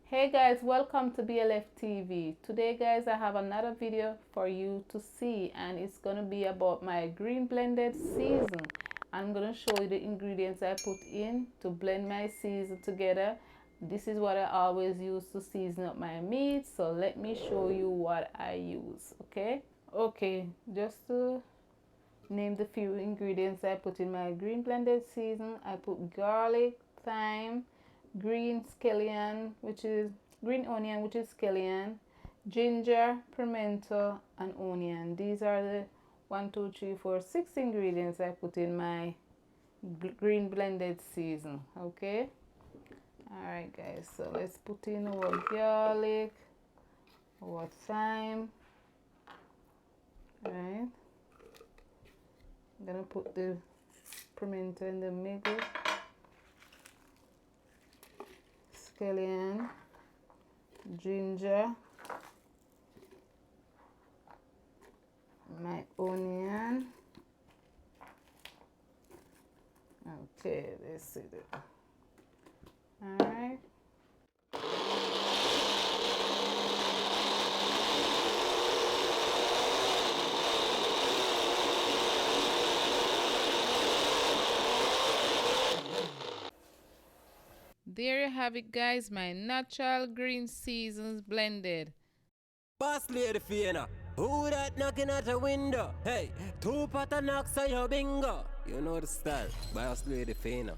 Hey guys, welcome to BLFTv. Today guys, I have another video for you to see, and it's gonna be about my green blended season. I'm gonna show you the ingredients I put in to blend my season together. This is what I always use to season up my meat, so let me show you what I use. Okay, just to name the few ingredients I put in my green blended season. I put garlic, thyme, green scallion, which is green onion, which is scallion, ginger, pimento, and onion. These are the 6 ingredients I put in my green blended season. Okay, all right guys, so let's put in our garlic, our thyme. Right, I'm gonna put the pimento in the middle, scallion, ginger, my onion. Okay, let's see that. All right. There you have it guys, my natural green seasons blended. BossLady Fayna, who that knocking at the window? Hey, two pot of knocks on your bingo. You know the style, BossLady Fayna.